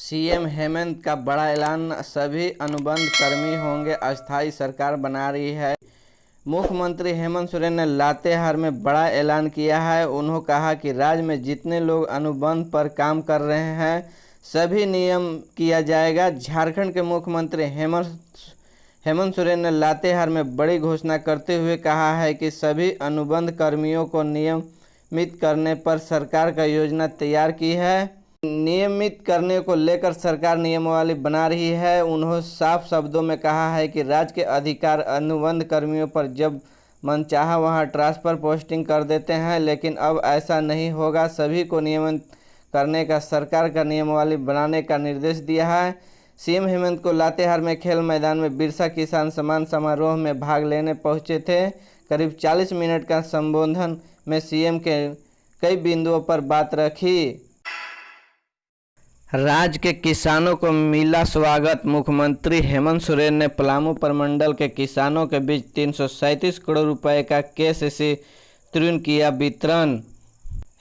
CM Hemant का बड़ा ऐलान, सभी अनुबंध कर्मी होंगे अस्थायी सरकार बना रही है। मुख्यमंत्री हेमंत सोरेन ने लातेहार में बड़ा ऐलान किया है। उन्होंने कहा कि राज्य में जितने लोग अनुबंध पर काम कर रहे हैं सभी नियम किया जाएगा। झारखंड के मुख्यमंत्री हेमंत सोरेन ने लातेहार में बड़ी घोषणा करते हुए कहा है कि सभी अनुबंध कर्मियों को नियमित करने पर सरकार का योजना तैयार की है। नियमित करने को लेकर सरकार नियमावली बना रही है। उन्होंने साफ शब्दों में कहा है कि राज्य के अधिकार अनुबंध कर्मियों पर जब मनचाहा वहां ट्रांसफर पोस्टिंग कर देते हैं, लेकिन अब ऐसा नहीं होगा। सभी को नियमित करने का सरकार का नियमावली बनाने का निर्देश दिया है। सीएम हेमंत को लातेहार में खेल मैदान में बिरसा किसान सम्मान समारोह में भाग लेने पहुंचे थे। करीब 40 मिनट का संबोधन में सीएम के कई बिंदुओं पर बात रखी। राज्य के किसानों को मिला स्वागत। मुख्यमंत्री हेमंत सोरेन ने पलामू प्रमंडल के किसानों के बीच 337 करोड़ रुपए का केसीसी ऋण किया वितरण।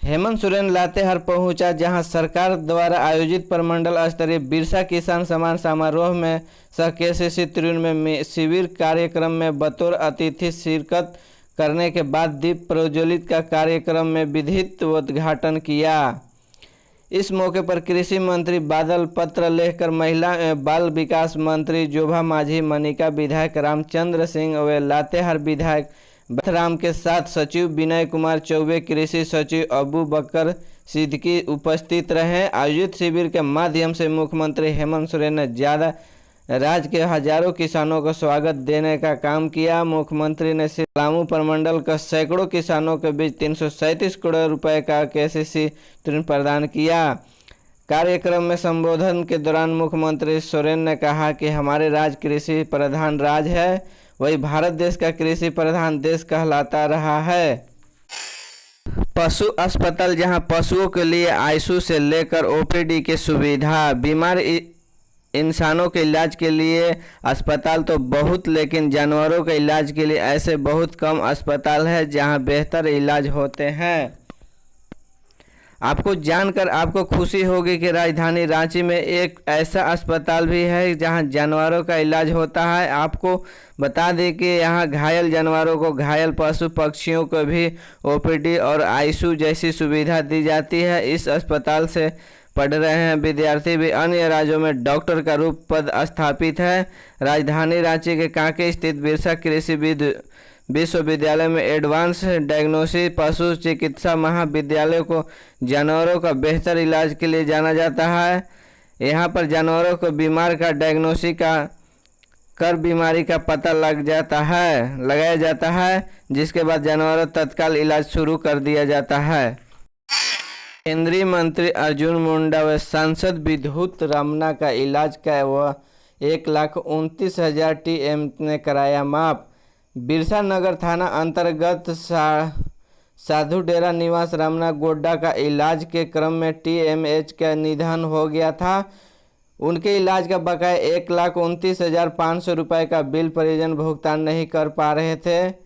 हेमंत सोरेन लातेहार पहुंचा, जहां सरकार द्वारा आयोजित प्रमंडल स्तरीय बिरसा किसान सम्मान समारोह में सह केसीसी ऋण में शिविर कार्यक्रम में बतौर अतिथि शिरकत करने के बाद दीप प्रज्वलित का कार्यक्रम में विधिवत उद्घाटन किया। इस मौके पर कृषि मंत्री बादल पत्र लेकर महिला एवं बाल विकास मंत्री जोभा माझी, मनिका विधायक रामचंद्र सिंह व लातेहार विधायक बथराम के साथ सचिव विनय कुमार चौबे, कृषि सचिव अबू बकर सिद्दीकी उपस्थित रहे। आयोजित शिविर के माध्यम से मुख्यमंत्री हेमंत सोरेन ने राज्य के हजारों किसानों को स्वागत देने का काम किया। मुख्यमंत्री ने पलामू प्रमंडल के सैकड़ों किसानों के बीच 337 करोड़ रुपए का केसीसी ऋण प्रदान किया। कार्यक्रम में संबोधन के दौरान मुख्यमंत्री सोरेन ने कहा कि हमारे राज्य कृषि प्रधान राज्य है, वही भारत देश का कृषि प्रधान देश कहलाता रहा है। पशु अस्पताल, जहां पशुओं के लिए आईसीयू से लेकर ओपीडी की सुविधा, बीमार इंसानों के इलाज के लिए अस्पताल तो बहुत, लेकिन जानवरों के इलाज के लिए ऐसे बहुत कम अस्पताल है जहां बेहतर इलाज होते हैं। आपको जानकर आपको खुशी होगी कि राजधानी रांची में एक ऐसा अस्पताल भी है जहां जानवरों का इलाज होता है। आपको बता दें कि यहां घायल जानवरों को, घायल पशु पक्षियों को भी ओपीडी और आईसीयू जैसी सुविधा दी जाती है। इस अस्पताल से पढ़ रहे हैं विद्यार्थी भी अन्य राज्यों में डॉक्टर का रूप पद स्थापित है। राजधानी रांची के कांके स्थित बिरसा कृषि विश्वविद्यालय में एडवांस डायग्नोसिस पशु चिकित्सा महाविद्यालय को जानवरों का बेहतर इलाज के लिए जाना जाता है। यहाँ पर जानवरों को बीमार का डायग्नोसिस कर बीमारी का पता लगाया जाता है, जिसके बाद जानवरों तत्काल इलाज शुरू कर दिया जाता है। केंद्रीय मंत्री अर्जुन मुंडा व सांसद विद्युत रमना का इलाज का वह 1,29,000 TM ने कराया माफ। बिरसा नगर थाना अंतर्गत साधु डेरा निवास रमना गोड्डा का इलाज के क्रम में TMH का निधन हो गया था। उनके इलाज का बकाया 1,29,500 रुपये का बिल परिजन भुगतान नहीं कर पा रहे थे।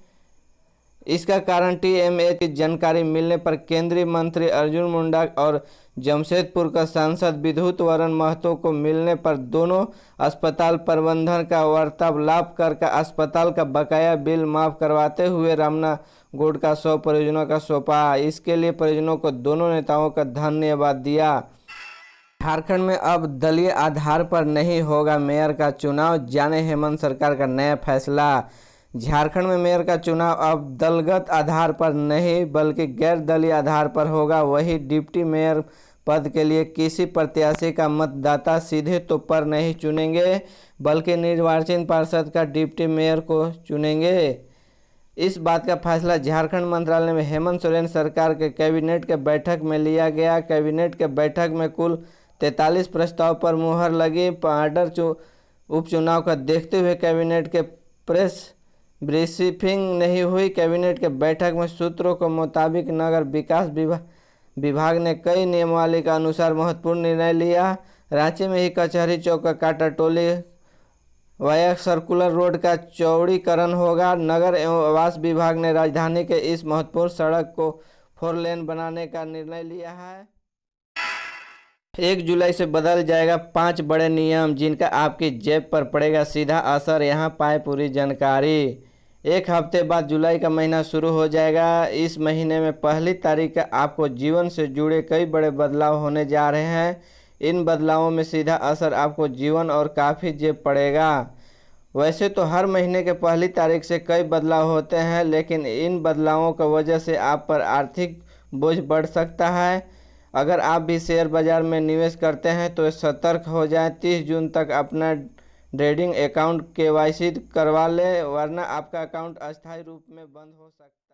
इसका कारण TMH की जानकारी मिलने पर केंद्रीय मंत्री अर्जुन मुंडा और जमशेदपुर का सांसद विद्युत वरण महतो को मिलने पर दोनों अस्पताल प्रबंधन का वार्तालाप कर अस्पताल का बकाया बिल माफ करवाते हुए रमना गोड का 100 परिजनों का सौंपा। इसके लिए परिजनों को दोनों नेताओं का धन्यवाद दिया। झारखंड में अब दलीय आधार पर नहीं होगा मेयर का चुनाव, जाने हेमंत सरकार का नया फैसला। झारखंड में मेयर का चुनाव अब दलगत आधार पर नहीं बल्कि गैर दलीय आधार पर होगा। वही डिप्टी मेयर पद के लिए किसी प्रत्याशी का मतदाता सीधे तो पर नहीं चुनेंगे बल्कि निर्वाचित पार्षद का डिप्टी मेयर को चुनेंगे। इस बात का फैसला झारखंड मंत्रालय में हेमंत सोरेन सरकार के कैबिनेट के बैठक में लिया गया। कैबिनेट के बैठक में कुल 43 प्रस्ताव पर मुहर लगी। पार्डर उपचुनाव का देखते हुए कैबिनेट के प्रेस ब्रीफिंग नहीं हुई। कैबिनेट के बैठक में सूत्रों के मुताबिक नगर विकास विभाग ने कई नियमावली के अनुसार महत्वपूर्ण निर्णय लिया। रांची में ही कचहरी चौक का काटा टोली वाया सर्कुलर रोड का चौड़ीकरण होगा। नगर एवं आवास विभाग ने राजधानी के इस महत्वपूर्ण सड़क को 4 लेन बनाने का निर्णय लिया है। 1 जुलाई से बदल जाएगा 5 बड़े नियम जिनका आपकी जेब पर पड़ेगा सीधा असर। यहाँ पाए पूरी जानकारी। 1 हफ्ते बाद जुलाई का महीना शुरू हो जाएगा। इस महीने में पहली तारीख का आपको जीवन से जुड़े कई बड़े बदलाव होने जा रहे हैं। इन बदलावों में सीधा असर आपको जीवन और काफ़ी जेब पड़ेगा। वैसे तो हर महीने के पहली तारीख से कई बदलाव होते हैं, लेकिन इन बदलावों की वजह से आप पर आर्थिक बोझ बढ़ सकता है। अगर आप भी शेयर बाजार में निवेश करते हैं तो सतर्क हो जाएं। 30 जून तक अपना ट्रेडिंग अकाउंट KYC करवा लें, वरना आपका अकाउंट अस्थायी रूप में बंद हो सकता है।